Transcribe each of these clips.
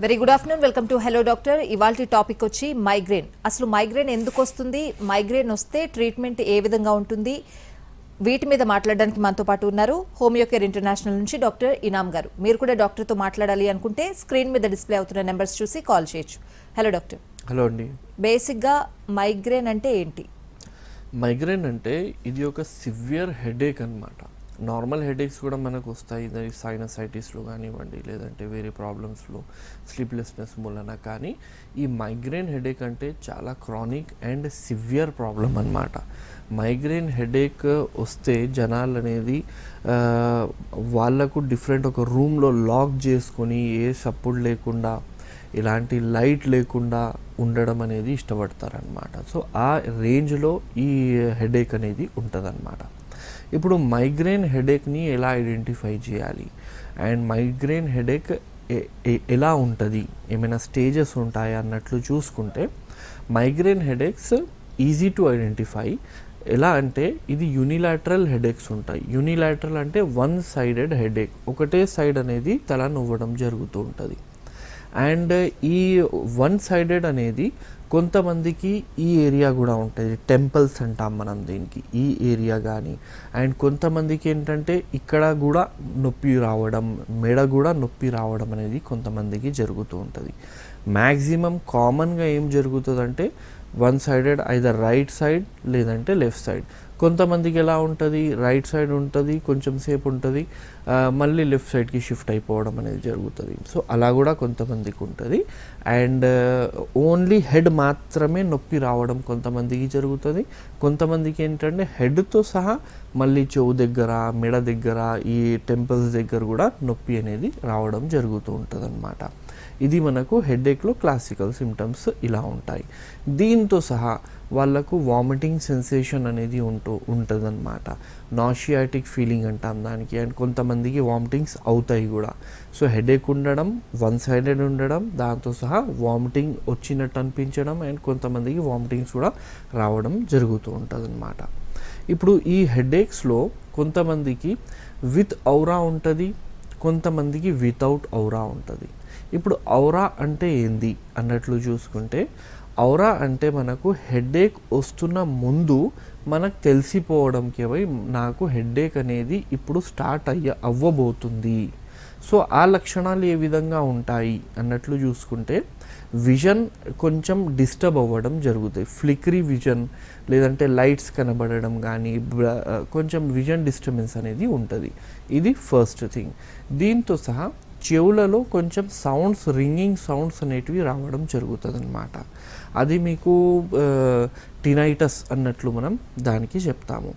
Very good afternoon, welcome to hello doctor. ఇవాల్టి topic వచ్చి migraine. అసలు మైగ్రేన్ ఎందుకు వస్తుంది, మైగ్రేన్ వస్తే ట్రీట్మెంట్ ఏ విధంగా ఉంటుంది, వీటి మీద మాట్లాడడానికి మనతో పాటు ఉన్నారు హోమియో కేర్ ఇంటర్నేషనల్ నుంచి డాక్టర్ ఇనామ్ గారు. మీరు కూడా డాక్టర్తో మాట్లాడాలి అనుకుంటే స్క్రీన్ మీద డిస్ప్లే అవుతున్న నెంబర్స్ చూసి కాల్ చేయొచ్చు. Hello doctor. హలో అండి. బేసిక్గా మైగ్రేన్ అంటే ఏంటి? మైగ్రేన్ అంటే ఇది ఒక సివియర్ హెడేక్ అన్నమాట. నార్మల్ హెడేక్స్ కూడా మనకు వస్తాయి, సైనసైటిస్లో కానివ్వండి, లేదంటే వేరే ప్రాబ్లమ్స్లో స్లీప్లెస్నెస్ మూలన. కానీ ఈ మైగ్రేన్ హెడేక్ అంటే చాలా క్రానిక్ అండ్ సివియర్ ప్రాబ్లం అన్నమాట. మైగ్రేన్ హెడేక్ వస్తే జనాలు అనేది వాళ్ళకు డిఫరెంట్ ఒక రూమ్లో లాక్ చేసుకొని ఏ సపోర్ట్ లేకుండా, ఇలాంటి లైట్ లేకుండా ఉండడం అనేది ఇష్టపడతారనమాట. సో ఆ రేంజ్లో ఈ హెడేక్ అనేది ఉంటుందన్నమాట. ఇప్పుడు మైగ్రేన్ హెడేక్ని ఎలా ఐడెంటిఫై చేయాలి అండ్ మైగ్రేన్ హెడేక్ ఎలా ఉంటుంది, ఏమైనా స్టేజెస్ ఉంటాయా అన్నట్లు చూసుకుంటే, migraine headaches easy to identify. ఎలా అంటే ఇది యూనిలాటరల్ హెడేక్స్ ఉంటాయి. యూనిలాటరల్ అంటే వన్ సైడెడ్ హెడేక్, ఒకటే సైడ్ అనేది తల నొవ్వడం జరుగుతూ ఉంటుంది. అండ్ ఈ వన్ సైడెడ్ అనేది కొంతమందికి ఈ ఏరియా కూడా ఉంటుంది, టెంపుల్స్ అంటాం మనం దీనికి, ఈ ఏరియా కానీ. అండ్ కొంతమందికి ఏంటంటే ఇక్కడ కూడా నొప్పి రావడం, మెడ కూడా నొప్పి రావడం అనేది కొంతమందికి జరుగుతూ ఉంటుంది. మ్యాక్సిమం కామన్గా ఏం జరుగుతుందంటే one sided, either right side లేదంటే లెఫ్ట్ సైడ్. కొంతమందికి ఎలా ఉంటుంది, రైట్ సైడ్ ఉంటుంది, కొంచెం సేపు ఉంటుంది, మళ్ళీ లెఫ్ట్ సైడ్కి షిఫ్ట్ అయిపోవడం అనేది జరుగుతుంది. సో అలా కూడా కొంతమందికి ఉంటుంది. అండ్ ఓన్లీ హెడ్ మాత్రమే నొప్పి రావడం కొంతమందికి జరుగుతుంది. కొంతమందికి ఏంటంటే హెడ్తో సహా మళ్ళీ చెవు దగ్గర, మెడ దగ్గర, ఈ టెంపుల్స్ దగ్గర కూడా నొప్పి అనేది రావడం జరుగుతూ ఉంటుంది అన్నమాట. ఇది మనకు హెడేక్లో క్లాసికల్ సిమ్టమ్స్ ఇలా ఉంటాయి. దీంతో సహా వాళ్ళకు వామిటింగ్ సెన్సేషన్ అనేది ఉంటుందన్నమాట. నాషియాటిక్ ఫీలింగ్ అంటాం దానికి. అండ్ కొంతమందికి వామిటింగ్స్ అవుతాయి కూడా. సో హెడేక్ ఉండడం, వన్ సైడెడ్ ఉండడం, దాంతో సహా వామిటింగ్ వచ్చినట్టు అనిపించడం, అండ్ కొంతమందికి వామిటింగ్స్ కూడా రావడం జరుగుతూ ఉంటుందన్నమాట. ఇప్పుడు ఈ హెడేక్స్లో కొంతమందికి విత్ ఔరా ఉంటుంది, కొంతమందికి వితౌట్ ఔరా ఉంటుంది. ఇప్పుడు ఔరా అంటే ఏంది అన్నట్లు చూసుకుంటే, ఔరా అంటే మనకు హెడేక్ వస్తున్న ముందు మనకు తెలిసిపోవడంకి నాకు హెడేక్ అనేది ఇప్పుడు స్టార్ట్ అవ్వబోతుంది. సో ఆ లక్షణాలు ఏ విధంగా ఉంటాయి అన్నట్లు చూసుకుంటే, విజన్ కొంచెం డిస్టర్బ్ అవ్వడం జరుగుతాయి, ఫ్లికరీ విజన్, లేదంటే లైట్స్ కనబడడం కానీ, కొంచెం విజన్ డిస్టర్బెన్స్ అనేది ఉంటుంది. ఇది ఫస్ట్ థింగ్. దీంతో సహా చెవులలో కొంచెం సౌండ్స్, రింగింగ్ సౌండ్స్ అనేటివి రావడం జరుగుతుంది అన్నమాట. అది మీకు టినైటస్ అన్నట్లు మనం దానికి చెప్తాము.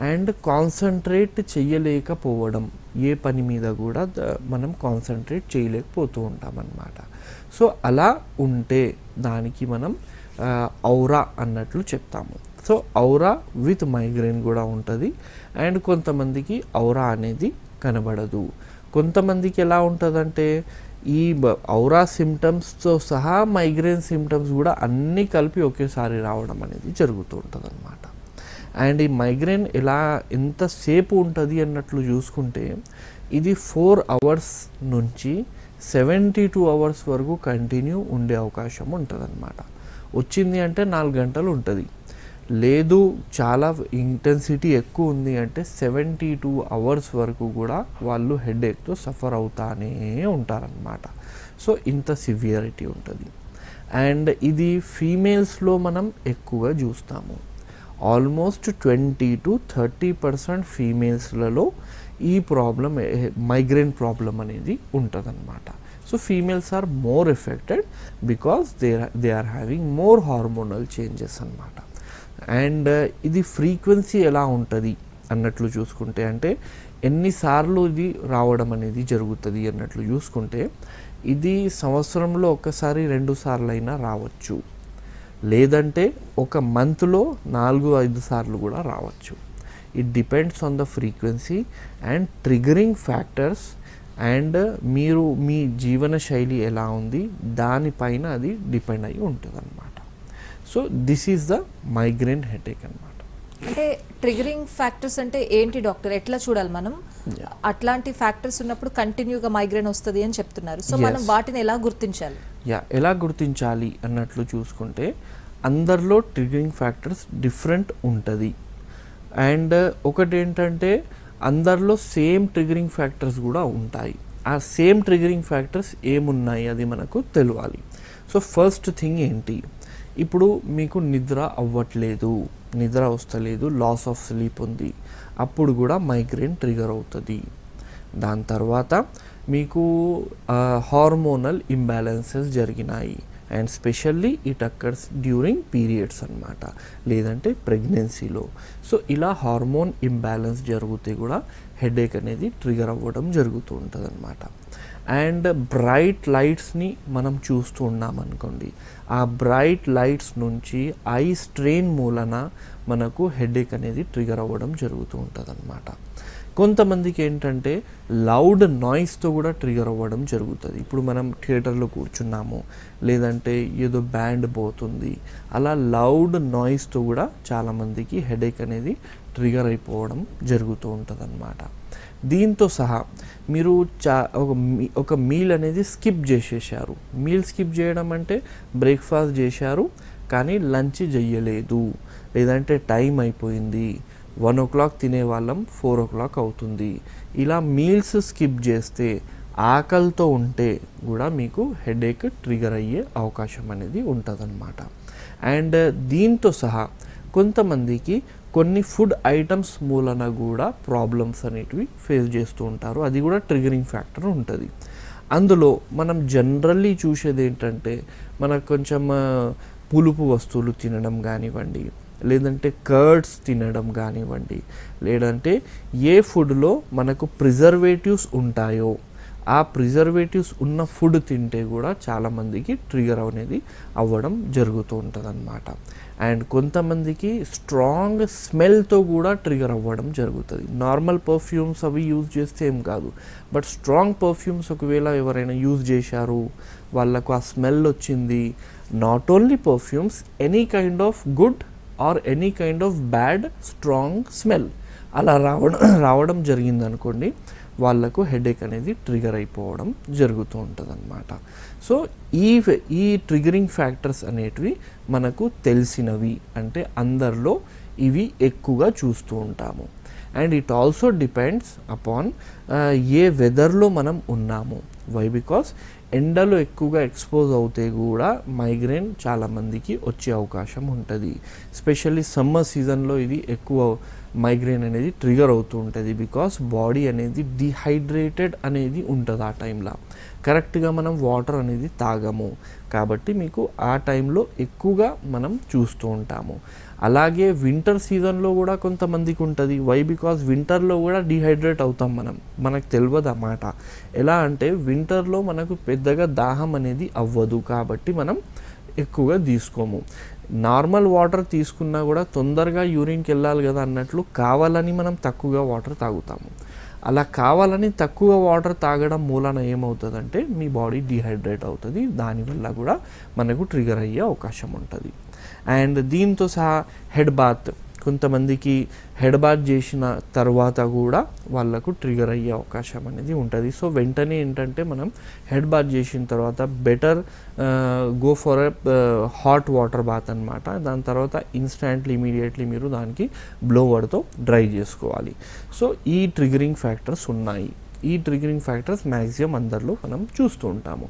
అండ్ కాన్సన్ట్రేట్ చేయలేకపోవడం, ఏ పని మీద కూడా మనం కాన్సన్ట్రేట్ చేయలేకపోతూ ఉంటాం అన్నమాట. సో అలా ఉంటే దానికి మనం ఔరా అన్నట్లు చెప్తాము. సో ఔరా విత్ మైగ్రేన్ కూడా ఉంటుంది. అండ్ కొంతమందికి ఔరా అనేది కనబడదు. కొంతమందికి ఎలా ఉంటుందంటే ఈ ఔరా సిమ్టమ్స్తో సహా మైగ్రేన్ సిమ్టమ్స్ కూడా అన్నీ కలిపి ఒకేసారి రావడం అనేది జరుగుతూ ఉంటుంది అన్నమాట. అండ్ ఈ మైగ్రేన్ ఎంతసేపు ఉంటుంది అన్నట్లు చూసుకుంటే, ఇది 4 hours నుంచి 72 hours వరకు కంటిన్యూ ఉండే అవకాశం ఉంటుంది అన్నమాట. వచ్చింది అంటే 4 గంటలు ఉంటుంది, లేదు చాలా ఇంటెన్సిటీ ఎక్కువ ఉంది అంటే 72 hours వరకు కూడా వాళ్ళు హెడేక్తో సఫర్ అవుతానే ఉంటారనమాట. సో ఇంత సివియరిటీ ఉంటుంది. అండ్ ఇది ఫీమేల్స్లో మనం ఎక్కువగా చూస్తాము. ఆల్మోస్ట్ 20 to 30% ఫీమేల్స్లలో ఈ ప్రాబ్లం, మైగ్రేన్ ప్రాబ్లం అనేది ఉంటుందన్నమాట. So females are more affected because they are having more hormonal changes అన్నమాట. అండ్ ఇది ఫ్రీక్వెన్సీ ఎలా ఉంటుంది అన్నట్లు చూసుకుంటే, అంటే ఎన్నిసార్లు ఇది రావడం అనేది జరుగుతుంది అన్నట్లు చూసుకుంటే, ఇది సంవత్సరంలో ఒకసారి 2 సార్లు అయినా రావచ్చు, లేదంటే ఒక మంత్లో 4-5 సార్లు కూడా రావచ్చు. It depends on the frequency and triggering factors. And మీరు మీ జీవన శైలి ఎలా ఉంది దానిపైన అది డిపెండ్ అయి ఉంటుంది అన్నమాట. So this is the migraine headache అన్నమాట. అంటే ట్రిగరింగ్ ఫ్యాక్టర్స్ అంటే ఏంటి డాక్టర్, ఎట్లా చూడాలి మనం? అట్లాంటి ఫ్యాక్టర్స్ ఉన్నప్పుడు కంటిన్యూగా మైగ్రేన్ వస్తుంది అని చెప్తున్నారు. So Yes. మనం వాటిని ఎలా గుర్తించాలి? ఎలా గుర్తించాలి అన్నట్లు చూసుకుంటే అందరిలో ట్రిగరింగ్ ఫ్యాక్టర్స్ డిఫరెంట్ ఉంటుంది. అండ్ ఒకటి ఏంటంటే అందరిలో సేమ్ ట్రిగరింగ్ ఫ్యాక్టర్స్ కూడా ఉంటాయి. ఆ సేమ్ ట్రిగరింగ్ ఫ్యాక్టర్స్ ఏమున్నాయి అది మనకు తెలియాలి. సో ఫస్ట్ థింగ్ ఏంటి, ఇప్పుడు మీకు నిద్ర అవ్వట్లేదు, నిద్ర వస్తలేదు, లాస్ ఆఫ్ స్లీప్ ఉంది, అప్పుడు కూడా మైగ్రేన్ ట్రిగర్ అవుతుంది. దాని తర్వాత మీకు హార్మోనల్ ఇంబ్యాలెన్సెస్ జరిగినాయి and specially it occurs during periods అన్నమాట, లేదంటే ప్రెగ్నెన్సీలో. సో ఇలా హార్మోన్ ఇంబ్యాలెన్స్ జరిగితే కూడా హెడేక్ అనేది ట్రిగర్ అవ్వడం జరుగుతూ ఉంటుంది అన్నమాట. అండ్ బ్రైట్ లైట్స్ని మనం చూస్తూ ఉన్నాం అనుకోండి, ఆ బ్రైట్ లైట్స్ నుంచి ఐ స్ట్రెయిన్ మూలన మనకు హెడేక్ అనేది ట్రిగర్ అవ్వడం జరుగుతూ ఉంటుంది అన్నమాట. కొంతమందికి ఏంటంటే లౌడ్ నాయిస్తో కూడా ట్రిగర్ అవ్వడం జరుగుతుంది. ఇప్పుడు మనం థియేటర్లో కూర్చున్నాము, లేదంటే ఏదో బ్యాండ్ పోతుంది, అలా లౌడ్ నాయిస్తో కూడా చాలామందికి హెడేక్ అనేది ట్రిగర్ అయిపోవడం జరుగుతూ ఉంటుంది అన్నమాట. దీంతో సహా మీరు ఒక మీల్ అనేది స్కిప్ చేసేసారు. మీల్ స్కిప్ చేయడం అంటే బ్రేక్ఫాస్ట్ చేశారు కానీ లంచ్ చేయలేదు, లేదంటే టైం అయిపోయింది, 1 o'clock తినే వాళ్ళం 4 o'clock అవుతుంది. ఇలా మీల్స్ స్కిప్ చేస్తే ఆకలితో ఉంటే కూడా మీకు హెడేక్ ట్రిగర్ అయ్యే అవకాశం అనేది ఉంటుందన్నమాట. అండ్ దీంతో సహా కొంతమందికి కొన్ని ఫుడ్ ఐటమ్స్ మూలన కూడా ప్రాబ్లమ్స్ అనేటివి ఫేస్ చేస్తూ ఉంటారు, అది కూడా ట్రిగరింగ్ ఫ్యాక్టర్ ఉంటుంది. అందులో మనం జనరల్లీ చూసేది ఏంటంటే మనకు కొంచెం పులుపు వస్తువులు తినడం కానివ్వండి, లేదంటే కర్డ్స్ తినడం కానివ్వండి, లేదంటే ఏ ఫుడ్లో మనకు ప్రిజర్వేటివ్స్ ఉంటాయో ఆ ప్రిజర్వేటివ్స్ ఉన్న ఫుడ్ తింటే కూడా చాలామందికి ట్రిగర్ అనేది అవ్వడం జరుగుతూ ఉంటుంది అన్నమాట. అండ్ కొంతమందికి స్ట్రాంగ్ స్మెల్తో కూడా ట్రిగర్ అవ్వడం జరుగుతుంది. నార్మల్ పర్ఫ్యూమ్స్ అవి యూజ్ చేస్తే ఏం కాదు, బట్ స్ట్రాంగ్ పర్ఫ్యూమ్స్ ఒకవేళ ఎవరైనా యూజ్ చేశారు, వాళ్ళకు ఆ స్మెల్ వచ్చింది, not only perfumes, any kind of good or any kind of bad strong smell అలా రావడం జరిగిందనుకోండి, వాళ్ళకు హెడేక్ అనేది ట్రిగర్ అయిపోవడం జరుగుతూ ఉంటుంది అన్నమాట. సో ఈ ట్రిగరింగ్ ఫ్యాక్టర్స్ అనేటివి మనకు తెలిసినవి, అంటే అందరిలో ఇవి ఎక్కువగా చూస్తూ ఉంటాము. And it also depends upon a వెదర్లో మనం ఉన్నాము. వై? బికాస్ ఎండలో ఎక్కువగా ఎక్స్పోజ్ అవుతే కూడా మైగ్రేన్ చాలామందికి వచ్చే అవకాశం ఉంటుంది. స్పెషల్లీ సమ్మర్ సీజన్లో ఇది ఎక్కువ మైగ్రేన్ అనేది ట్రిగర్ అవుతూ ఉంటుంది. బికాస్ బాడీ అనేది డిహైడ్రేటెడ్ అనేది ఉంటుంది ఆ టైంలో, కరెక్ట్గా మనం వాటర్ అనేది తాగము, కాబట్టి మీకు ఆ టైంలో ఎక్కువగా మనం చూస్తూ ఉంటాము. అలాగే వింటర్ సీజన్లో కూడా కొంతమందికి ఉంటుంది. వై? బికాస్ వింటర్లో కూడా డిహైడ్రేట్ అవుతాం మనకు తెలియదు అన్నమాట. ఎలా అంటే వింటర్లో మనకు పెద్దగా దాహం అనేది అవ్వదు, కాబట్టి మనం ఎక్కువగా తీసుకోము. నార్మల్ వాటర్ తీసుకున్నా కూడా తొందరగా యూరిన్కి వెళ్ళాలి కదా అన్నట్లు కావాలని మనం తక్కువగా వాటర్ తాగుతాము. అలా కావాలని తక్కువ వాటర్ తాగడం మూలన ఏమవుతుందంటే మీ బాడీ డిహైడ్రేట్ అవుతుంది, దానివల్ల కూడా మనకు ట్రిగర్ అయ్యే అవకాశం ఉంటుంది. అండ్ దీంతో సహా హెడ్ బాత్, కొంతమందికి హెడ్ బాత్ చేసిన తర్వాత కూడా వాళ్ళకు ట్రిగర్ అయ్యే అవకాశం అనేది ఉంటుంది. సో వెంటనే ఏంటంటే మనం హెడ్ బాత్ చేసిన తర్వాత better go for a hot water bath అనమాట. దాని తర్వాత ఇన్స్టాంట్లీ ఇమీడియట్లీ మీరు దానికి బ్లోవర్తో డ్రై చేసుకోవాలి. సో ఈ ట్రిగరింగ్ ఫ్యాక్టర్స్ ఉన్నాయి. ఈ ట్రిగరింగ్ ఫ్యాక్టర్స్ మ్యాక్సిమం అందరిలో మనం చూస్తూ ఉంటాము.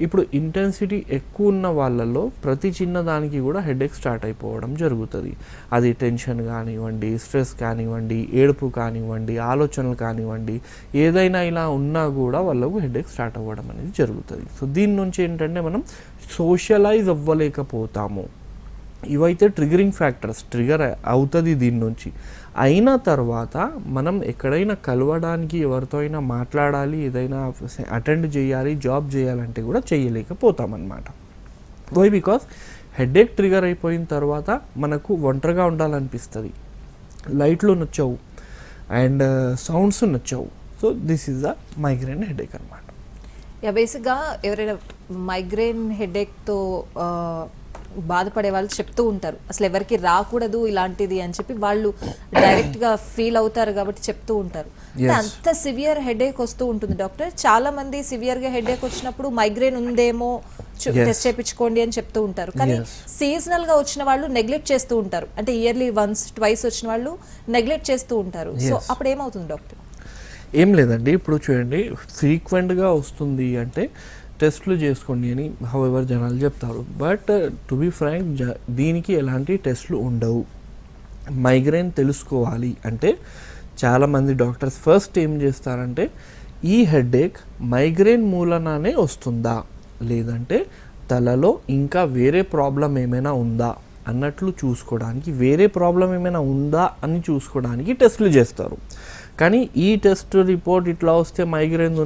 ఇప్పుడు ఇంటెన్సిటీ ఎక్కువ ఉన్న వాళ్ళలో ప్రతి చిన్న దానికి కూడా హెడేక్ స్టార్ట్ అయిపోవడం జరుగుతుంది. అది టెన్షన్ కానివ్వండి, స్ట్రెస్ కానివ్వండి, ఏడుపు కానివ్వండి, ఆలోచనలు కానివ్వండి, ఏదైనా ఇలా ఉన్నా కూడా వాళ్ళకు హెడేక్ స్టార్ట్ అవ్వడం అనేది జరుగుతుంది. సో దీని నుంచి ఏంటంటే మనం సోషలైజ్ అవ్వలేకపోతాము. ఇవైతే ట్రిగరింగ్ ఫ్యాక్టర్స్, ట్రిగర్ అవుతుంది దీని నుంచి. అయిన తర్వాత మనం ఎక్కడైనా కలవడానికి, ఎవరితో అయినా మాట్లాడాలి, ఏదైనా అటెండ్ చేయాలి, జాబ్ చేయాలంటే కూడా చేయలేకపోతామన్నమాట. వై? బికాస్ హెడేక్ ట్రిగర్ అయిపోయిన తర్వాత మనకు ఒంటరిగా ఉండాలనిపిస్తుంది, లైట్లు నచ్చవు అండ్ సౌండ్స్ నచ్చవు. So this is the migraine headache అనమాట. బేసిక్గా ఎవరైనా మైగ్రేన్ హెడేక్తో బాధపడే వాళ్ళు చెప్తూ ఉంటారు అసలు ఎవరికి రాకూడదు ఇలాంటిది అని చెప్పి వాళ్ళు డైరెక్ట్గా ఫీల్ అవుతారు కాబట్టి చెప్తూ ఉంటారు. అంత సివియర్ హెడేక్ వస్తూ ఉంటుంది డాక్టర్. చాలా మంది సివియర్గా హెడేక్ వచ్చినప్పుడు మైగ్రేన్ ఉందేమో టెస్ట్ చేయించుకోండి అని చెప్తూ ఉంటారు. కానీ సీజనల్ గా వచ్చిన వాళ్ళు నెగ్లెక్ట్ చేస్తూ ఉంటారు, అంటే ఇయర్లీ వన్స్ ట్వైస్ వచ్చిన వాళ్ళు నెగ్లెక్ట్ చేస్తూ ఉంటారు. సో అప్పుడు ఏమవుతుంది డాక్టర్? ఏం లేదండి, ఇప్పుడు చూడండి ఫ్రీక్వెంట్గా వస్తుంది అంటే టెస్ట్లు చేసుకోండి అని హౌఎవర్ జనాలు చెప్తారు. బట్ టు బి ఫ్రాంక్ దీనికి ఎలాంటి టెస్ట్లు ఉండవు. మైగ్రేన్ తెలుసుకోవాలి అంటే చాలామంది డాక్టర్స్ ఫస్ట్ ఏం చేస్తారంటే ఈ హెడేక్ మైగ్రేన్ మూలనానే వస్తుందా లేదంటే తలలో ఇంకా వేరే ప్రాబ్లం ఏమైనా ఉందా అన్నట్లు చూసుకోవడానికి, వేరే ప్రాబ్లం ఏమైనా ఉందా అని చూసుకోవడానికి టెస్టులు చేస్తారు. కానీ ఈ టెస్ట్ రిపోర్ట్ ఇట్లా వస్తే మైగ్రేన్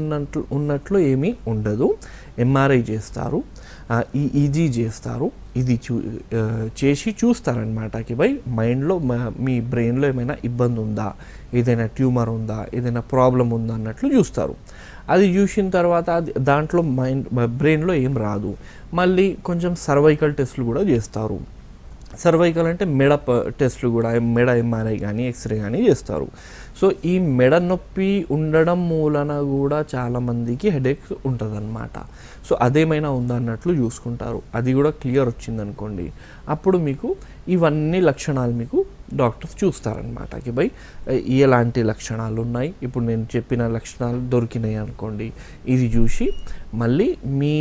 ఉన్నట్లు ఏమీ ఉండదు. ఎంఆర్ఐ చేస్తారు, ఈజీ చేస్తారు, ఇది చేసి చూస్తారనమాట కి బై మైండ్లో మీ బ్రెయిన్లో ఏమైనా ఇబ్బంది ఉందా, ఏదైనా ట్యూమర్ ఉందా, ఏదైనా ప్రాబ్లం ఉందా అన్నట్లు చూస్తారు. అది చూసిన తర్వాత దాంట్లో బ్రెయిన్లో ఏం రాదు. మళ్ళీ కొంచెం సర్వైకల్ టెస్టులు కూడా చేస్తారు. సర్వైకల్ అంటే మెడ టెస్టులు కూడా, మెడ ఎంఆర్ఐ కానీ ఎక్స్రే కానీ చేస్తారు. సో ఈ మెడ నొప్పి ఉండడం మూలన కూడా చాలామందికి హెడేక్ ఉంటుంది అనమాట. సో అదేమైనా ఉందా అన్నట్లు చూసుకుంటారు. అది కూడా క్లియర్ వచ్చిందనుకోండి, అప్పుడు మీకు ఇవన్నీ లక్షణాలు మీకు డాక్టర్స్ చూస్తారనమాట. కి బై ఎలాంటి లక్షణాలు ఉన్నాయి, ఇప్పుడు నేను చెప్పిన లక్షణాలు దొరికినాయి అనుకోండి, ఇది చూసి మళ్ళీ మీ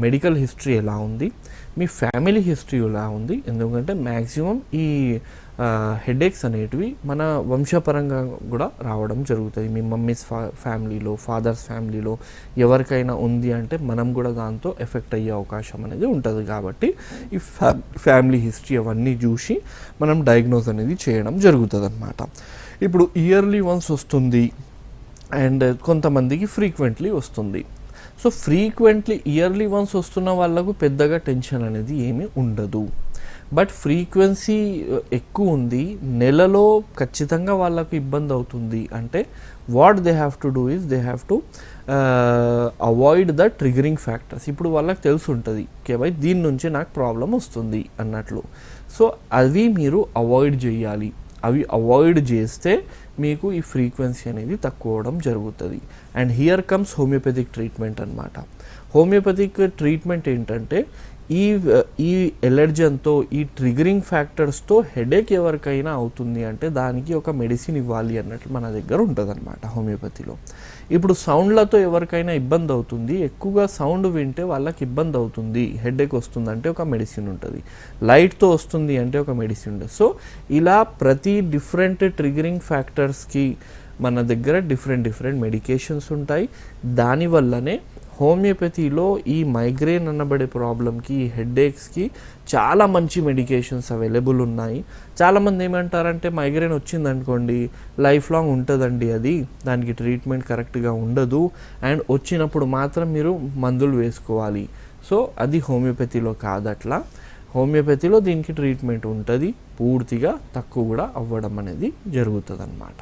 మెడికల్ హిస్టరీ ఎలా ఉంది, మీ ఫ్యామిలీ హిస్టరీ ఎలా ఉంది. ఎందుకంటే మ్యాక్సిమం ఈ హెడేక్స్ అనేటివి మన వంశపరంగా కూడా రావడం జరుగుతుంది. మీ మమ్మీస్ ఫ్యామిలీలో, ఫాదర్స్ ఫ్యామిలీలో ఎవరికైనా ఉంది అంటే మనం కూడా దాంతో ఎఫెక్ట్ అయ్యే అవకాశం అనేది ఉంటుంది. కాబట్టి ఈ ఫ్యామిలీ హిస్టరీ అవన్నీ చూసి మనం డయాగ్నోస్ అనేది చేయడం జరుగుతుంది అన్నమాట. ఇప్పుడు ఇయర్లీ వన్స్ వస్తుంది అండ్ కొంతమందికి ఫ్రీక్వెంట్లీ వస్తుంది. సో ఫ్రీక్వెంట్లీ ఇయర్లీ వన్స్ వస్తున్న వాళ్ళకు పెద్దగా టెన్షన్ అనేది ఏమీ ఉండదు. బట్ ఫ్రీక్వెన్సీ ఎక్కువ ఉంది, నెలలో ఖచ్చితంగా వాళ్ళకు ఇబ్బంది అవుతుంది అంటే what they have to do is they have to avoid the triggering factors. ఇప్పుడు వాళ్ళకి తెలిసి ఉంటుంది కేవై దీని నుంచి నాకు ప్రాబ్లం వస్తుంది అన్నట్లు. సో అవి మీరు అవాయిడ్ చేయాలి. అవి అవాయిడ్ చేస్తే మీకు ఈ ఫ్రీక్వెన్సీ అనేది తక్కువ అవడం జరుగుతుంది. And here comes homeopathic treatment అనమాట. హోమియోపతిక్ ట్రీట్మెంట్ ఏంటంటే ఈ ఎలర్జన్తో, ఈ ట్రిగరింగ్ ఫ్యాక్టర్స్తో హెడేక్ ఎవరికైనా అవుతుంది అంటే దానికి ఒక మెడిసిన్ ఇవ్వాలి అన్నట్లు మన దగ్గర ఉంటుంది అనమాట హోమియోపతిలో. ఇప్పుడు సౌండ్లతో ఎవరికైనా ఇబ్బంది అవుతుంది, ఎక్కువగా సౌండ్ వింటే వాళ్ళకి ఇబ్బంది అవుతుంది, హెడేక్ వస్తుంది అంటే ఒక మెడిసిన్ ఉంటుంది. లైట్తో వస్తుంది అంటే ఒక మెడిసిన్ ఉంటుంది. సో ఇలా ప్రతి డిఫరెంట్ ట్రిగరింగ్ ఫ్యాక్టర్స్కి మన దగ్గర డిఫరెంట్ మెడికేషన్స్ ఉంటాయి. దానివల్లనే హోమియోపతిలో ఈ మైగ్రేన్ అనబడే ప్రాబ్లంకి, ఈ హెడేక్స్కి చాలా మంచి మెడికేషన్స్ అవైలబుల్ ఉన్నాయి. చాలామంది ఏమంటారంటే మైగ్రేన్ వచ్చిందనుకోండి లైఫ్ లాంగ్ ఉంటుందండి, అది దానికి ట్రీట్మెంట్ కరెక్ట్గా ఉండదు అండ్ వచ్చినప్పుడు మాత్రం మీరు మందులు వేసుకోవాలి. సో అది హోమియోపతిలో కాదట్లా. హోమియోపతిలో దీనికి ట్రీట్మెంట్ ఉంటుంది, పూర్తిగా తక్కువ కూడా అవ్వడం అనేది జరుగుతుంది అన్నమాట.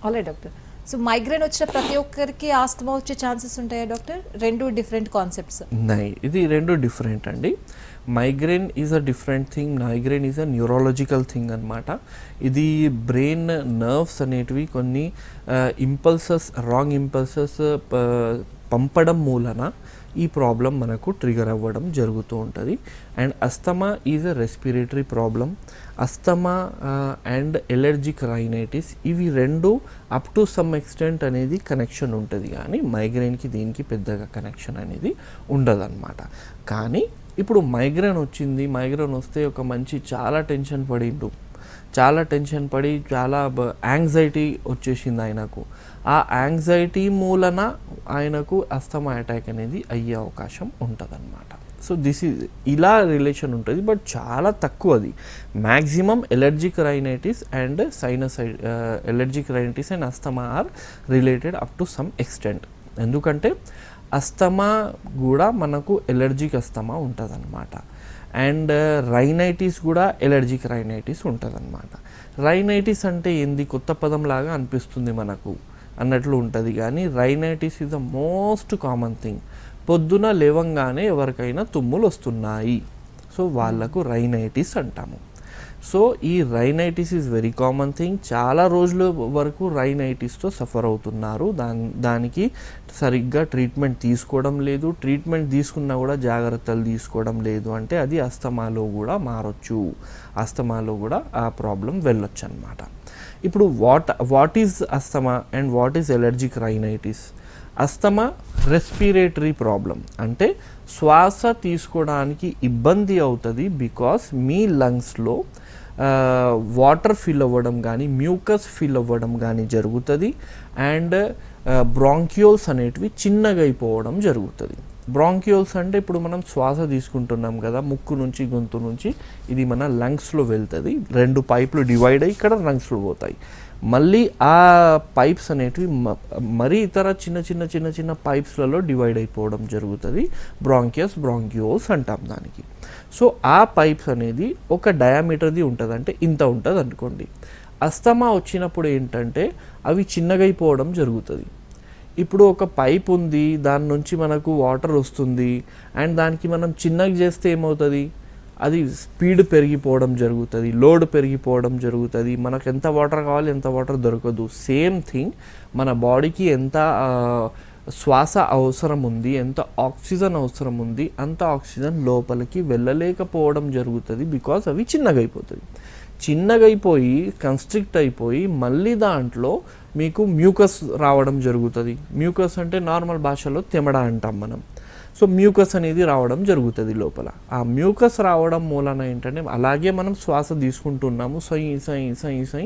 Alright doctor. సో మైగ్రేన్ వచ్చిన ప్రతి ఒక్కరికి ఆస్తమా వచ్చే ఛాన్సెస్ ఉంటాయా డాక్టర్? రెండు డిఫరెంట్ కాన్సెప్ట్స్. ఇది రెండు డిఫరెంట్ అండి. Migraine is a different thing, migraine is a neurological thing అనమాట. ఇది బ్రెయిన్ నర్వ్స్ అనేటివి కొన్ని ఇంపల్సెస్, రాంగ్ ఇంపల్సెస్ పంపడం మూలన ఈ ప్రాబ్లం మనకు ట్రిగర్ అవ్వడం జరుగుతూ ఉంటుంది. And asthma is a respiratory problem. Asthma and allergic rhinitis, ఇవి రెండు అప్ టు సమ్ ఎక్స్టెంట్ అనేది కనెక్షన్ ఉంటుంది, కానీ మైగ్రేన్కి దీనికి పెద్దగా కనెక్షన్ అనేది ఉండదన్నమాట. కానీ ఇప్పుడు మైగ్రేన్ వచ్చింది, మైగ్రేన్ వస్తే ఒక మంచి చాలా టెన్షన్ పడి చాలా యాంగ్జైటీ వచ్చేసింది ఆయనకు. ఆ యాంగ్జైటీ మూలన ఆయనకు అస్తమా అటాక్ అనేది అయ్యే అవకాశం ఉంటుందన్నమాట. సో దిస్ ఈజ్ ఇలా రిలేషన్ ఉంటుంది, బట్ చాలా తక్కువ. అది maximum allergic rhinitis and sinusitis, allergic rhinitis and asthma are related up to some extent. ఎందుకంటే అస్తమా కూడా మనకు ఎలర్జిక్ అస్తమా ఉంటుంది అనమాట. అండ్ రైనైటిస్ కూడా ఎలర్జిక్ రైనైటిస్ ఉంటుంది అనమాట. రైనైటిస్ అంటే ఏంది, కొత్త పదం లాగా అనిపిస్తుంది మనకు అన్నట్లు ఉంటుంది, కానీ rhinitis is the most common thing. పొద్దున లేవంగానే ఎవరికైనా తుమ్ములు వస్తున్నాయి సో వాళ్ళకు రైనైటిస్ అంటాము. సో ఈ rhinitis is very common thing. చాలా రోజుల వరకు రైనైటిస్తో సఫర్ అవుతున్నారు. దానికి సరిగ్గా ట్రీట్మెంట్ తీసుకోవడం లేదు. ట్రీట్మెంట్ తీసుకున్నా కూడా జాగ్రత్తలు తీసుకోవడం లేదు అంటే అది అస్తమాలో కూడా మారొచ్చు. అస్తమాలో కూడా ఆ ప్రాబ్లం వెళ్ళొచ్చు అన్నమాట. ఇప్పుడు what is asthma and what is allergic rhinitis? Asthma respiratory problem, అంటే శ్వాస తీసుకోవడానికి ఇబ్బంది అవుతుంది బికాస్ మీ లంగ్స్లో వాటర్ ఫిల్ అవ్వడం కానీ మ్యూకస్ ఫిల్ అవ్వడం కానీ జరుగుతుంది అండ్ బ్రాంక్యూల్స్ అనేటివి చిన్నగా అయిపోవడం జరుగుతుంది. బ్రాంక్యూల్స్ అంటే ఇప్పుడు మనం శ్వాస తీసుకుంటున్నాం కదా, ముక్కు నుంచి గొంతు నుంచి ఇది మన లంగ్స్లో వెళ్తుంది. 2 పైపులు డివైడ్ అయ్యి ఇక్కడ లంగ్స్లో పోతాయి. మళ్ళీ ఆ పైప్స్ అనేటివి మరీ ఇతర చిన్న పైప్స్లలో డివైడ్ అయిపోవడం జరుగుతుంది. బ్రాంక్యూల్స్ అంటాం దానికి. సో ఆ పైప్స్ అనేది ఒక డయామీటర్ది ఉంటుంది, అంటే ఇంత ఉంటుంది అనుకోండి. అస్తమా వచ్చినప్పుడు ఏంటంటే అవి చిన్నగా అయిపోవడం జరుగుతుంది. ఇప్పుడు ఒక పైప్ ఉంది, దాని నుంచి మనకు వాటర్ వస్తుంది అండ్ దానికి మనం చిన్నగా చేస్తే ఏమవుతుంది, అది స్పీడ్ పెరిగిపోవడం జరుగుతుంది, లోడ్ పెరిగిపోవడం జరుగుతుంది. మనకు ఎంత వాటర్ కావాలి ఎంత వాటర్ దొరకదు. సేమ్ థింగ్ మన బాడీకి ఎంత శ్వాస అవసరం ఉంది, ఎంత ఆక్సిజన్ అవసరం ఉంది, అంత ఆక్సిజన్ లోపలికి వెళ్ళలేకపోవడం జరుగుతుంది బికాజ్ అవి చిన్నగా అయిపోతుంది. చిన్నగా అయిపోయి కన్స్ట్రిక్ట్ అయిపోయి మళ్ళీ దాంట్లో మీకు మ్యూకస్ రావడం జరుగుతుంది. మ్యూకస్ అంటే నార్మల్ భాషలో తెమడ అంటాం మనం. సో మ్యూకస్ అనేది రావడం జరుగుతుంది లోపల. ఆ మ్యూకస్ రావడం మూలన ఏంటంటే అలాగే మనం శ్వాస తీసుకుంటున్నాము, సై సై సై సై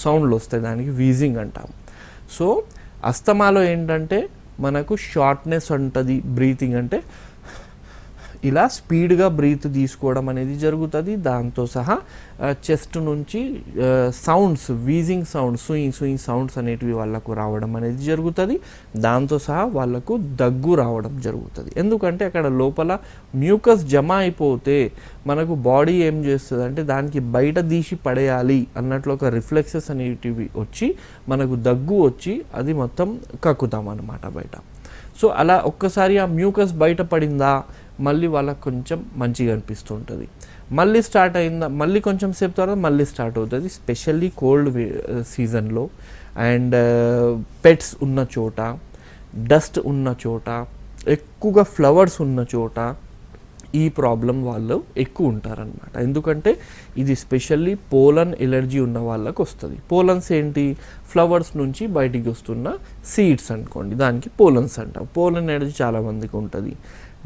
సౌండ్లు వస్తాయి, దానికి వీజింగ్ అంటాము. సో అస్తమాలో ఏంటంటే మనకు షార్ట్నెస్ ఉంటుంది, బ్రీతింగ్ అంటే ఇలా స్పీడ్గా బ్రీత్ తీసుకోవడం అనేది జరుగుతుంది. దాంతో సహా చెస్ట్ నుంచి sounds, wheezing sounds, sewing sounds అనేటివి వాళ్ళకు రావడం అనేది జరుగుతుంది. దాంతో సహా వాళ్ళకు దగ్గు రావడం జరుగుతుంది. ఎందుకంటే అక్కడ లోపల మ్యూకస్ జమ అయిపోతే మనకు బాడీ ఏం చేస్తుంది అంటే దానికి బయట తీసి పడేయాలి అన్నట్లు ఒక రిఫ్లెక్సెస్ అనేటివి వచ్చి మనకు దగ్గు వచ్చి అది మొత్తం కక్కుతాం అన్నమాట బయట. సో అలా ఒక్కసారి ఆ మ్యూకస్ బయట పడిందా మళ్ళీ వాళ్ళకి కొంచెం మంచిగా అనిపిస్తుంటుంది. మళ్ళీ స్టార్ట్ అయిందా మళ్ళీ కొంచెం సేపు తర్వాత మళ్ళీ స్టార్ట్ అవుతుంది. స్పెషల్లీ కోల్డ్ సీజన్లో అండ్ పెట్స్ ఉన్న చోట, డస్ట్ ఉన్న చోట, ఎక్కువగా ఫ్లవర్స్ ఉన్న చోట ఈ ప్రాబ్లం వాళ్ళు ఎక్కువ ఉంటారనమాట. ఎందుకంటే ఇది స్పెషల్లీ పోలన్ ఎలర్జీ ఉన్న వాళ్ళకు వస్తుంది. పోలన్స్ ఏంటి, ఫ్లవర్స్ నుంచి బయటికి వస్తున్న సీడ్స్ అనుకోండి, దానికి పోలన్స్ అంటాం. పోలన్ ఎలర్జీ చాలామందికి ఉంటుంది.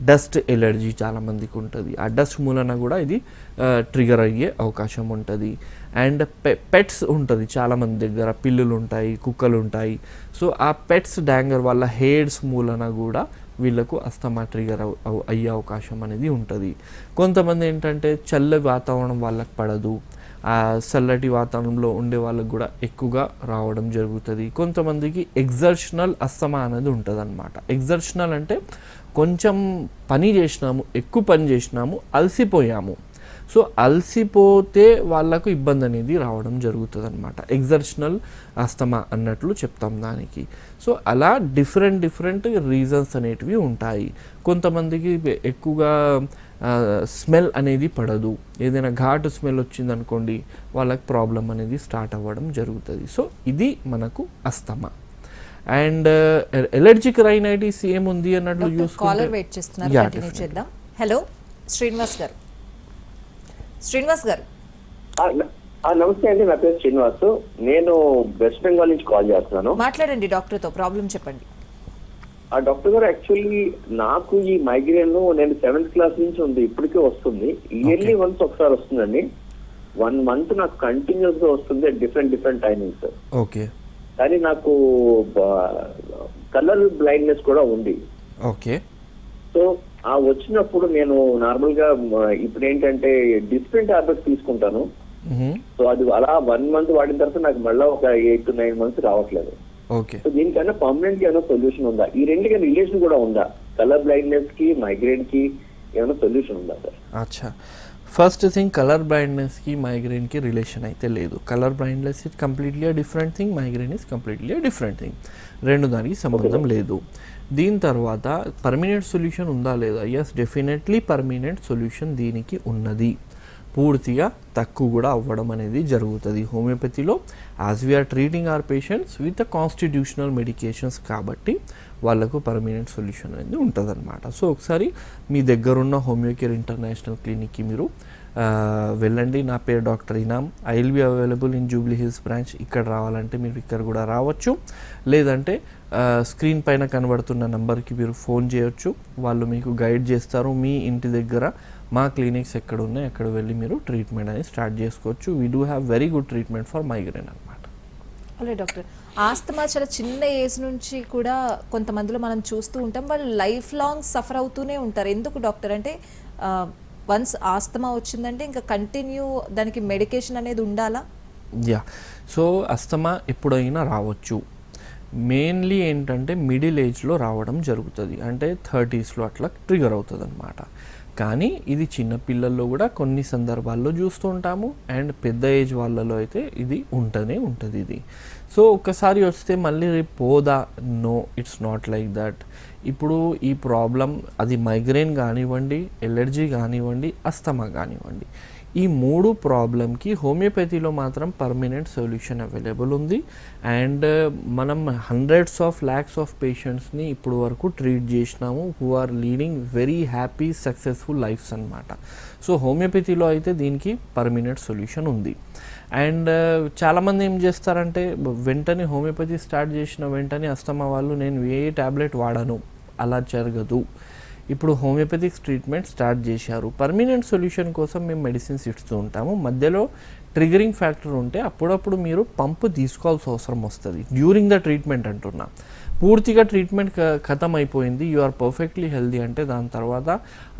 డస్ట్ ఎలర్జీ చాలామందికి ఉంటుంది. ఆ డస్ట్ మూలన కూడా ఇది ట్రిగర్ అయ్యే అవకాశం ఉంటుంది. అండ్ పెట్స్ ఉంటుంది చాలామంది దగ్గర, పిల్లులు ఉంటాయి, కుక్కలు ఉంటాయి. సో ఆ పెట్స్ డాంగర్ వాళ్ళ హెయిర్స్ మూలన కూడా వీళ్ళకు అస్తమా ట్రిగర్ అయ్యే అవకాశం అనేది ఉంటుంది. కొంతమంది ఏంటంటే చల్ల వాతావరణం వాళ్ళకి పడదు, ఆ చల్లటి వాతావరణంలో ఉండే వాళ్ళకు కూడా ఎక్కువగా రావడం జరుగుతుంది. కొంతమందికి ఎగ్జర్షనల్ అస్తమా అనేది ఉంటుంది అనమాట. ఎగ్జర్షనల్ అంటే కొంచెం పని చేసినాము, ఎక్కువ పని చేసినాము, అలసిపోయాము. సో అలసిపోతే వాళ్ళకు ఇబ్బంది అనేది రావడం జరుగుతుంది అనమాట. ఎగ్జర్షనల్ అస్తమా అన్నట్లు చెప్తాం దానికి. సో అలా డిఫరెంట్ రీజన్స్ అనేటివి ఉంటాయి. కొంతమందికి ఎక్కువగా స్మెల్ అనేది పడదు, ఏదైనా ఘాటు స్మెల్ వచ్చిందనుకోండి వాళ్ళకి ప్రాబ్లం అనేది స్టార్ట్ అవ్వడం జరుగుతుంది. సో ఇది మనకు అస్తమా. అండ్ ఎలర్జిక్ రైనైటిస్ ఏముంది అన్నట్లు కాలర్ వెయిట్ చేస్తున్నారు, కంటిన్యూ చేద్దాం. హలో శ్రీనివాస్ గారు. శ్రీనివాస్ గారు నమస్తే అండి, నా పేరు శ్రీనివాస్. నేను వెస్ట్ బెంగాల్ నుంచి కాల్ చేస్తున్నాను. మాట్లాడండి డాక్టర్తో, ప్రాబ్లం చెప్పండి. డాక్టర్ గారు, యాక్చువల్లీ నాకు ఈ మైగ్రేన్ నేను 7th క్లాస్ నుంచి ఉంది, ఇప్పటికే వస్తుంది. ఇయర్లీ వన్స్ ఒకసారి వస్తుందండి. 1 month నాకు కంటిన్యూస్ గా వస్తుంది, డిఫరెంట్ టైమింగ్స్. ఓకే. కానీ నాకు కలర్ బ్లైండ్నెస్ కూడా ఉంది. ఓకే. సో ఆ వచ్చినప్పుడు నేను నార్మల్ గా ఇప్పుడు ఏంటంటే డిఫరెంట్ టాబ్లెట్స్ తీసుకుంటాను. సో అది అలా 1 month వాడిన తర్వాత నాకు మళ్ళీ ఒక 8 to 9 months రావట్లేదు. ఓకే. సో దీనికన్నా పర్మనెంట్ గా ఏమైనా సొల్యూషన్ ఉందా? ఈ రెండుకి రిలేషన్ కూడా ఉందా? కలర్ బ్లైండ్నెస్ కి మైగ్రేన్ కి ఏమైనా సొల్యూషన్ ఉందా సార్? అచ్చా, ఫస్ట్ థింగ్, కలర్ బ్లైండ్నెస్కి మైగ్రేన్కి రిలేషన్ అయితే లేదు. Colour blindness is completely different thing, migraine is completely different thing. రెండు దానికి సంబంధం లేదు. దీని తర్వాత పర్మనెంట్ సొల్యూషన్ ఉందా లేదా? ఎస్, డెఫినెట్లీ పర్మనెంట్ సొల్యూషన్ దీనికి ఉన్నది. పూర్తిగా తక్కువ కూడా అవ్వడం అనేది జరుగుతుంది హోమియోపతిలో, as we are treating our patients with constitutional medications కాబట్టి వాళ్ళకు పర్మనెంట్ సొల్యూషన్ అనేది ఉంటుంది అనమాట. సో ఒకసారి మీ దగ్గరున్న హోమియోకేర్ ఇంటర్నేషనల్ క్లినిక్కి మీరు వెళ్ళండి. నా పేరు doctor Inam. I will be available in Jubilee Hills branch. ఇక్కడ రావాలంటే మీరు ఇక్కడ కూడా రావచ్చు, లేదంటే స్క్రీన్ పైన కనబడుతున్న నెంబర్కి మీరు ఫోన్ చేయొచ్చు. వాళ్ళు మీకు గైడ్ చేస్తారు. మీ ఇంటి దగ్గర మా క్లినిక్స్ ఎక్కడ ఉన్నాయి అక్కడ వెళ్ళి మీరు ట్రీట్మెంట్ అనేది స్టార్ట్ చేసుకోవచ్చు. We do have very good treatment for migraine అనమాట. అలాగే డాక్టర్, ఆస్తమా చాలా చిన్న ఏజ్ నుంచి కూడా కొంతమందిలో మనం చూస్తూ ఉంటాం, వాళ్ళు లైఫ్ లాంగ్ సఫర్ అవుతూనే ఉంటారు. ఎందుకు డాక్టర్? అంటే వన్స్ ఆస్తమా వచ్చిందంటే ఇంకా కంటిన్యూ దానికి మెడికేషన్ అనేది ఉండాలా? యా, సో అస్తమా ఎప్పుడైనా రావచ్చు. మెయిన్లీ ఏంటంటే మిడిల్ ఏజ్లో రావడం జరుగుతుంది, అంటే 30sలో అట్లా ట్రిగర్ అవుతుంది అనమాట. కానీ ఇది చిన్నపిల్లల్లో కూడా కొన్ని సందర్భాల్లో చూస్తూ ఉంటాము, అండ్ పెద్ద ఏజ్ వాళ్ళలో అయితే ఇది ఉంటూనే ఉంటుంది ఇది. సో ఒక్కసారి వస్తే మళ్ళీ రేపు పోదా? No, it's not like that. ఇప్పుడు ఈ ప్రాబ్లం అది మైగ్రేన్ కానివ్వండి, ఎలర్జీ కానివ్వండి, అస్తమా కానివ్వండి, ఈ 3 ప్రాబ్లంకి హోమియోపతిలో మాత్రం పర్మనెంట్ సొల్యూషన్ అవైలబుల్ ఉంది. అండ్ మనం హండ్రెడ్స్ ఆఫ్ ల్యాక్స్ ఆఫ్ పేషెంట్స్ని ఇప్పుడు వరకు ట్రీట్ చేసినాము, who are leading very happy successful lives అనమాట. సో హోమియోపతిలో అయితే దీనికి పర్మనెంట్ సొల్యూషన్ ఉంది. అండ్ చాలామంది ఏం చేస్తారంటే వెంటనే హోమియోపతి స్టార్ట్ చేసిన వెంటనే అస్తమా వాళ్ళు నేను ఏ ట్యాబ్లెట్ వాడను, అలా జరగదు. ఇప్పుడు హోమియోపతిక్ ట్రీట్మెంట్ స్టార్ట్ చేశారు, పర్మనెంట్ సొల్యూషన్ కోసం మేము మెడిసిన్స్ ఇస్తూ ఉంటాము. మధ్యలో ట్రిగరింగ్ ఫ్యాక్టర్ ఉంటే అప్పుడప్పుడు మీరు పంపు తీసుకోవాల్సిన అవసరం వస్తుంది డ్యూరింగ్ ద ట్రీట్మెంట్ అంటున్నా. పూర్తిగా ట్రీట్మెంట్ ఖతం అయిపోయింది, యు ఆర్ పర్ఫెక్ట్లీ హెల్దీ అంటే దాని తర్వాత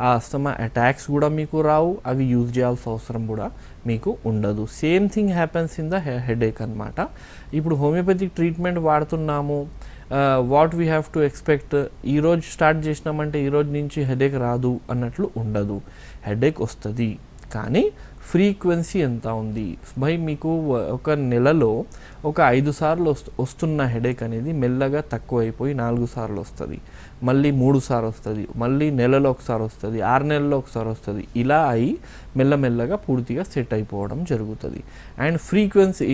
ఆ అస్తమా అటాక్స్ కూడా మీకు రావు, అవి యూజ్ చేయాల్సిన అవసరం కూడా మీకు ఉండదు. Same thing happens in the headache అనమాట. ఇప్పుడు హోమియోపతిక్ ట్రీట్మెంట్ వాడుతున్నాము, what we have to expect, ఈరోజు స్టార్ట్ చేసినామంటే ఈరోజు నుంచి హెడేక్ రాదు అన్నట్లు ఉండదు. హెడేక్ వస్తుంది, కానీ ఫ్రీక్వెన్సీ ఎంత ఉంది బై మీకు ఒక నెలలో ఒక 5 సార్లు వస్తున్న హెడేక్ అనేది మెల్లగా తక్కువ అయిపోయి 4 సార్లు వస్తుంది, మళ్ళీ 3 సార్లు వస్తుంది, మళ్ళీ నెలలో ఒకసారి వస్తుంది, 6 నెలల్లో ఒకసారి వస్తుంది. ఇలా అయి మెల్లమెల్లగా పూర్తిగా సెట్ అయిపోవడం జరుగుతుంది. అండ్ ఫ్రీక్వెన్సీ,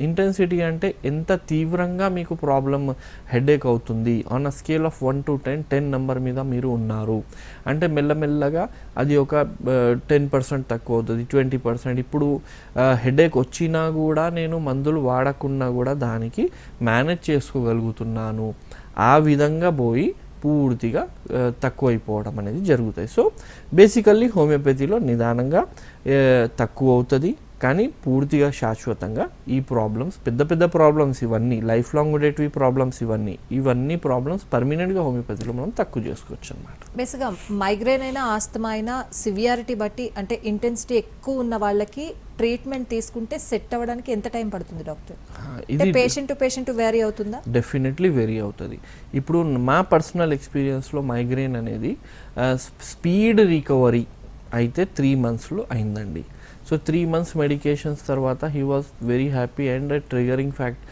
ఇంటెన్సిటీ అంటే ఎంత తీవ్రంగా మీకు ప్రాబ్లం హెడేక్ అవుతుంది on a scale of 1 to 10 number మీద మీరు ఉన్నారు అంటే మెల్లమెల్లగా అది ఒక 10% తక్కువ అవుతుంది, 20%. ఇప్పుడు హెడేక్ వచ్చినా కూడా నేను మందులు వాడకున్నా కూడా దానికి మేనేజ్ చేసుకోగలుగుతున్నాను, ఆ విధంగా పోయి పూర్తిగా తక్కువైపోవడం అనేది జరుగుతాయి. సో బేసికల్లీ హోమియోపతిలో నిదానంగా తక్కువ అవుతుంది, కానీ పూర్తిగా శాశ్వతంగా ఈ ప్రాబ్లమ్స్, పెద్ద ప్రాబ్లమ్స్ ఇవన్నీ, లైఫ్ లాంగ్ ఉండేటివి ప్రాబ్లమ్స్ ఇవన్నీ ప్రాబ్లమ్స్ పర్మనెంట్గా హోమియోపతిలో మనం తక్కువ చేసుకోవచ్చు అనమాట. బేసిక్గా మైగ్రేన్ అయినా ఆస్తమా అయినా సివియారిటీ బట్టి, అంటే ఇంటెన్సిటీ ఎక్కువ ఉన్న వాళ్ళకి ట్రీట్మెంట్ తీసుకుంటే సెట్ అవ్వడానికి ఎంత టైం పడుతుంది డాక్టర్? ఇది పేషెంట్ టు పేషెంట్ వేరీ అవుతుందా? డెఫినెట్లీ వేరీ అవుతుంది. ఇప్పుడు మా పర్సనల్ ఎక్స్పీరియన్స్లో మైగ్రేన్ అనేది స్పీడ్ రికవరీ అయితే 3 monthsలో అయిందండి. సో 3 months మెడికేషన్స్ తర్వాత he was very happy and triggering fact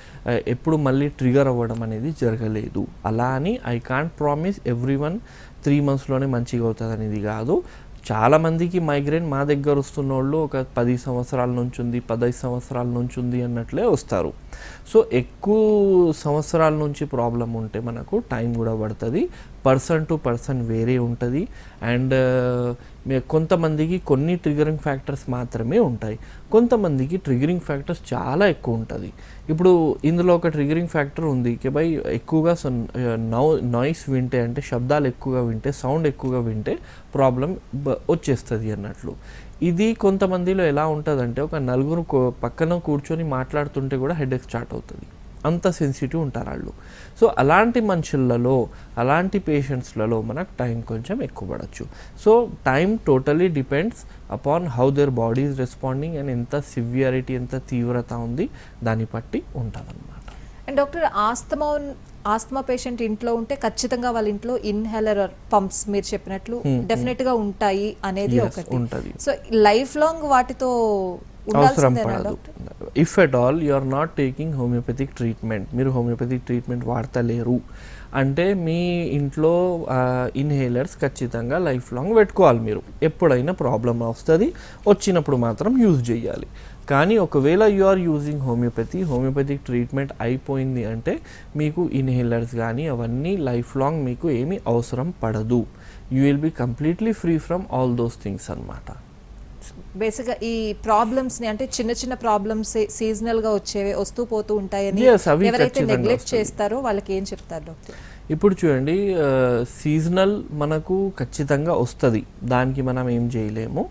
ఎప్పుడు మళ్ళీ ట్రిగర్ అవ్వడం అనేది జరగలేదు. అలా అని ఐ కాంట్ ప్రామిస్ ఎవ్రీ 3 monthsలోనే మంచిగా అవుతుంది అనేది కాదు. చాలామందికి మైగ్రేన్ మా దగ్గర వస్తున్న వాళ్ళు ఒక 10 సంవత్సరాల నుంచి ఉంది, 15 సంవత్సరాల నుంచి ఉంది అన్నట్లే వస్తారు. సో ఎక్కువ సంవత్సరాల నుంచి ప్రాబ్లం ఉంటే మనకు టైం కూడా పడుతుంది, పర్సన్ టు పర్సన్ వేరే ఉంటుంది. అండ్ కొంతమందికి కొన్ని ట్రిగరింగ్ ఫ్యాక్టర్స్ మాత్రమే ఉంటాయి, కొంతమందికి ట్రిగరింగ్ ఫ్యాక్టర్స్ చాలా ఎక్కువ ఉంటుంది. ఇప్పుడు ఇందులో ఒక ట్రిగరింగ్ ఫ్యాక్టర్ ఉంది కి బై ఎక్కువగా నాయిస్ వింటే, అంటే శబ్దాలు ఎక్కువగా వింటే, సౌండ్ ఎక్కువగా వింటే ప్రాబ్లం వచ్చేస్తుంది అన్నట్లు. ఇది కొంతమందిలో ఎలా ఉంటుందంటే ఒక 4 పక్కన కూర్చొని మాట్లాడుతుంటే కూడా హెడేక్ స్టార్ట్ అవుతుంది, అంత సెన్సిటివ్ ఉంటారు వాళ్ళు. సో అలాంటి మనుషులలో, అలాంటి పేషెంట్స్లలో మనకు టైం కొంచెం ఎక్కువ పడవచ్చు. So time totally depends upon how their body is responding and ఎంత సివియారిటీ, ఎంత తీవ్రత ఉంది దాన్ని బట్టి ఉంటుందన్నమాట. అండ్ డాక్టర్, ఆస్తమా పేషెంట్ ఇంట్లో ఉంటే ఖచ్చితంగా వాళ్ళ ఇంట్లో ఇన్హేలర్ పంప్స్ మీరు చెప్పినట్లు డెఫినెట్ గా ఉంటాయి అనేది ఒకటి. సో లైఫ్ లాంగ్ వాటితో అవసరం ఉండాల్సిందేనా పడదు. Doctor? If at all you are not taking homeopathic treatment, మీరు హోమియోపతిక్ ట్రీట్మెంట్ వాడతలేరు అంటే మీ ఇంట్లో ఇన్హేలర్స్ ఖచ్చితంగా లైఫ్ లాంగ్ పెట్టుకోవాలి. మీరు ఎప్పుడైనా ప్రాబ్లం వస్తుంది, వచ్చినప్పుడు మాత్రం యూజ్ చేయాలి. కానీ ఒకవేళ you are using homeopathic treatment అయిపోయింది అంటే మీకు ఇన్హేలర్స్ కానీ అవన్నీ లైఫ్ లాంగ్ మీకు ఏమీ అవసరం పడదు. You will be completely free from all those things అన్నమాట. బేసిక్గా ఈ ప్రాబ్లమ్స్ ని అంటే చిన్న చిన్న ప్రాబ్లమ్స్ సీజనల్ గా వచ్చేవి వస్తూ పోతూ ఉంటాయని Yes, అవి ఎవరైతే ఖచ్చితంగా నెగ్లెక్ట్ వస్తాయి. చేస్తారో వాళ్ళకి ఏం చెప్తారు డాక్టర్? ఇప్పుడు చూడండి, సీజనల్ మనకు ఖచ్చితంగా వస్తుంది, దానికి మనం ఏం చేయలేము.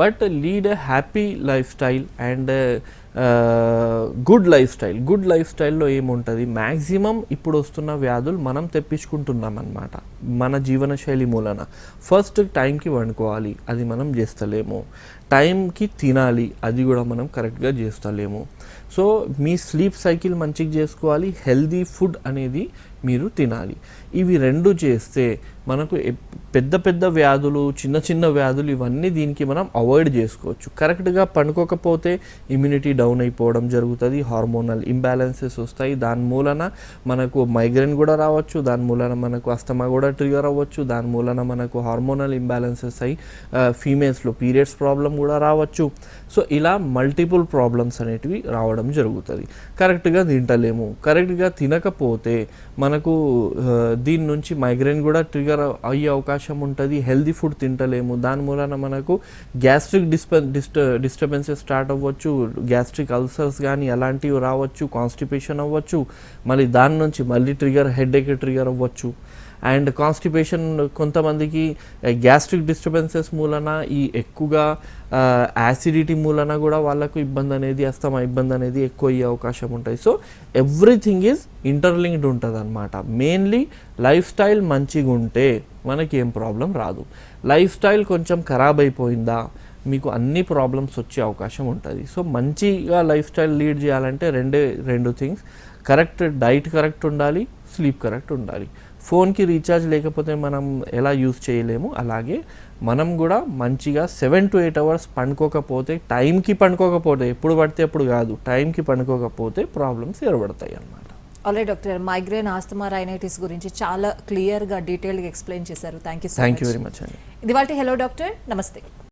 But lead a happy life style and good life స్టైల్లో ఏముంటుంది, మ్యాక్సిమం ఇప్పుడు వస్తున్న వ్యాధులు మనం తెప్పించుకుంటున్నాం అన్నమాట మన జీవనశైలి మూలన. ఫస్ట్ టైంకి వండుకోవాలి, అది మనం చేస్తలేము. టైంకి తినాలి, అది కూడా మనం కరెక్ట్గా చేస్తలేము. సో మీ స్లీప్ సైకిల్ మంచిగా చేసుకోవాలి, హెల్దీ ఫుడ్ అనేది మీరు తినాలి. ఇవి రెండు చేస్తే మనకు పెద్ద పెద్ద వ్యాధులు, చిన్న చిన్న వ్యాధులు ఇవన్నీ దీనికి మనం అవాయిడ్ చేసుకోవచ్చు. కరెక్ట్గా పండుకోకపోతే ఇమ్యూనిటీ డౌన్ అయిపోవడం జరుగుతుంది, హార్మోనల్ ఇంబ్యాలెన్సెస్ వస్తాయి, దాని మూలన మనకు మైగ్రేన్ కూడా రావచ్చు, దాని మూలన మనకు అస్తమా కూడా ట్రిగర్ అవ్వచ్చు, దాని మూలన మనకు హార్మోనల్ ఇంబ్యాలెన్సెస్ అయ్యి ఫీమేల్స్లో పీరియడ్స్ ప్రాబ్లం కూడా రావచ్చు. సో ఇలా మల్టిపుల్ ప్రాబ్లమ్స్ అనేటివి రావడం జరుగుతుంది. కరెక్ట్గా తింటలేము, కరెక్ట్గా తినకపోతే మనకు దీని నుంచి మైగ్రేన్ కూడా ట్రిగర్ అయ్యే అవకాశం ఉంటుంది. హెల్దీ ఫుడ్ తింటలేము, దాని మూలన మనకు గ్యాస్ట్రిక్ డిస్టర్బెన్సెస్ స్టార్ట్ అవ్వచ్చు, గ్యాస్ట్రిక్ అల్సర్స్ కానీ అలాంటివి రావచ్చు, కాన్స్టిపేషన్ అవ్వచ్చు, మళ్ళీ దాని నుంచి మళ్ళీ హెడేక్ ట్రిగర్ అవ్వచ్చు. అండ్ కాన్స్టిపేషన్ కొంతమందికి గ్యాస్ట్రిక్ డిస్టర్బెన్సెస్ మూలన ఈ ఎక్కువగా యాసిడిటీ మూలన కూడా వాళ్ళకు ఇబ్బంది అనేది అస్తమా ఇబ్బంది అనేది ఎక్కువ అయ్యే అవకాశం ఉంటుంది. సో ఎవ్రీథింగ్ ఈజ్ ఇంటర్లింక్డ్ ఉంటుంది అనమాట. మెయిన్లీ లైఫ్ స్టైల్ మంచిగా ఉంటే మనకి ఏం ప్రాబ్లం రాదు. లైఫ్ స్టైల్ కొంచెం ఖరాబ్ అయిపోయిందా మీకు అన్ని ప్రాబ్లమ్స్ వచ్చే అవకాశం ఉంటుంది. సో మంచిగా లైఫ్ స్టైల్ లీడ్ చేయాలంటే రెండు థింగ్స్, కరెక్ట్ డైట్ కరెక్ట్ ఉండాలి, స్లీప్ కరెక్ట్ ఉండాలి. ఫోన్కి రీఛార్జ్ లేకపోతే మనం ఎలా యూజ్ చేయలేము, అలాగే మనం కూడా మంచిగా 7 to 8 hours పండుకోకపోతే, టైంకి పండుకోకపోతే, ఎప్పుడు పడితే అప్పుడు కాదు, టైంకి పండుకోకపోతే ప్రాబ్లమ్స్ ఏర్పడతాయి అన్నమాట. Already doctor migraine, asthma, rhinitis గురించి చాలా క్లియర్గా డీటెయిల్గా ఎక్స్ప్లెయిన్ చేశారు. థ్యాంక్ యూ వెరీ మచ్ అండి. ఇది వాళ్ళ హలో డాక్టర్, నమస్తే.